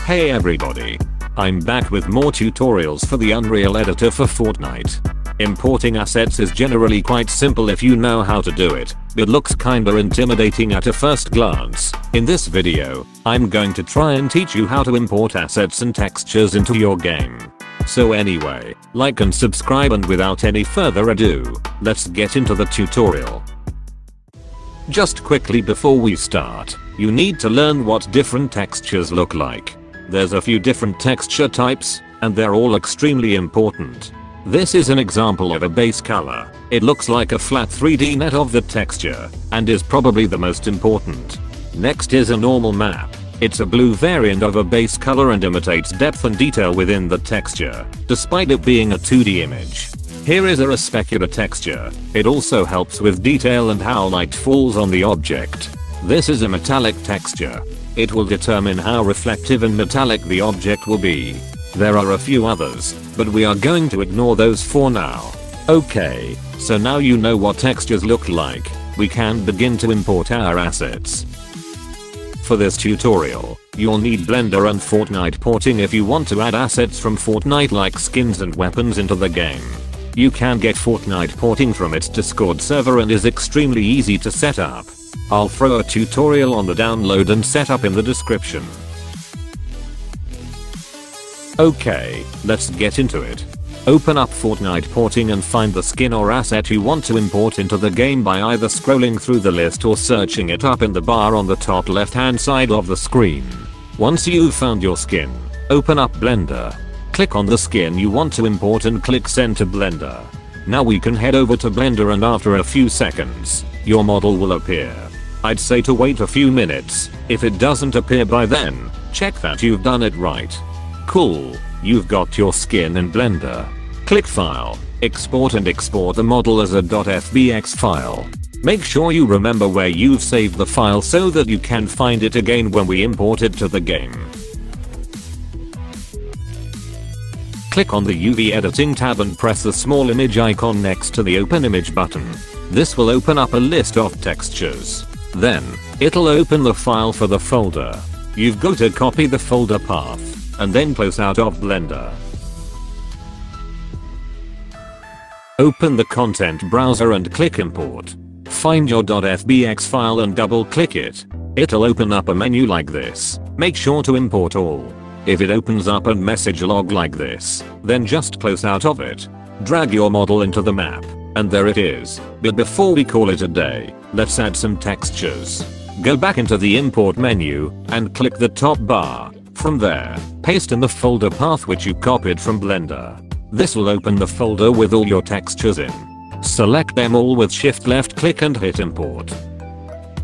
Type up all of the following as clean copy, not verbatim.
Hey everybody. I'm back with more tutorials for the Unreal editor for Fortnite. Importing assets is generally quite simple if you know how to do it, but looks kinda intimidating at a first glance. In this video, I'm going to try and teach you how to import assets and textures into your game. So anyway, like and subscribe, and without any further ado, let's get into the tutorial. Just quickly before we start, you need to learn what different textures look like. There's a few different texture types, and they're all extremely important. This is an example of a base color. It looks like a flat 3D net of the texture, and is probably the most important. Next is a normal map. It's a blue variant of a base color and imitates depth and detail within the texture, despite it being a 2D image. Here is a specular texture. It also helps with detail and how light falls on the object. This is a metallic texture. It will determine how reflective and metallic the object will be. There are a few others, but we are going to ignore those for now. Okay, so now you know what textures look like, we can begin to import our assets. For this tutorial, you'll need Blender and Fortnite porting if you want to add assets from Fortnite like skins and weapons into the game. You can get Fortnite porting from its Discord server and is extremely easy to set up. I'll throw a tutorial on the download and setup in the description. Okay, let's get into it. Open up Fortnite porting and find the skin or asset you want to import into the game by either scrolling through the list or searching it up in the bar on the top left hand side of the screen. Once you've found your skin, open up Blender. Click on the skin you want to import and click send to Blender. Now we can head over to Blender, and after a few seconds, your model will appear. I'd say to wait a few minutes. If it doesn't appear by then, check that you've done it right. Cool, you've got your skin in Blender. Click File, Export, and export the model as a .fbx file. Make sure you remember where you've saved the file so that you can find it again when we import it to the game. Click on the UV editing tab and press the small image icon next to the open image button. This will open up a list of textures. Then, it'll open the file for the folder. You've got to copy the folder path, and then close out of Blender. Open the content browser and click import. Find your .fbx file and double click it. It'll open up a menu like this. Make sure to import all. If it opens up a message log like this, then just close out of it. Drag your model into the map, and there it is. But before we call it a day, let's add some textures. Go back into the import menu, and click the top bar. From there, paste in the folder path which you copied from Blender. This will open the folder with all your textures in. Select them all with shift left click and hit import.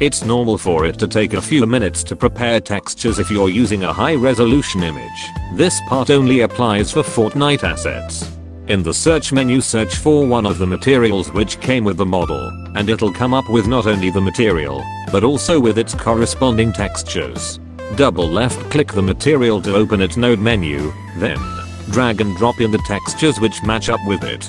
It's normal for it to take a few minutes to prepare textures if you're using a high resolution image. This part only applies for Fortnite assets. In the search menu, search for one of the materials which came with the model, and it'll come up with not only the material, but also with its corresponding textures. Double left click the material to open its node menu, then drag and drop in the textures which match up with it.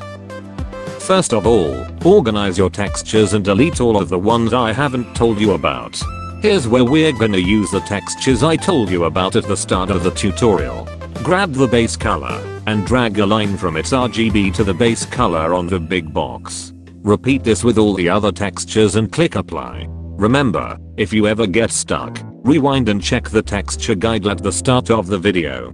First of all, organize your textures and delete all of the ones I haven't told you about. Here's where we're gonna use the textures I told you about at the start of the tutorial. Grab the base color, and drag a line from its RGB to the base color on the big box. Repeat this with all the other textures and click apply. Remember, if you ever get stuck, rewind and check the texture guide at the start of the video.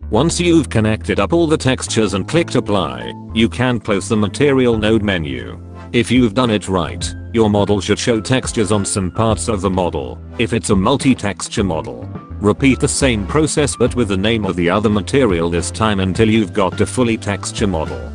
Once you've connected up all the textures and clicked apply, you can close the material node menu. If you've done it right, your model should show textures on some parts of the model, if it's a multi-texture model. Repeat the same process but with the name of the other material this time until you've got a fully texture model.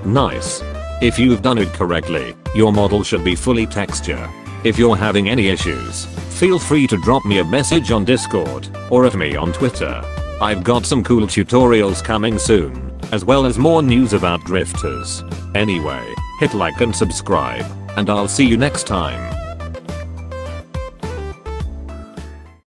Nice. If you've done it correctly, your model should be fully texture. If you're having any issues, feel free to drop me a message on Discord, or at me on Twitter. I've got some cool tutorials coming soon, as well as more news about drifters. Anyway, hit like and subscribe, and I'll see you next time.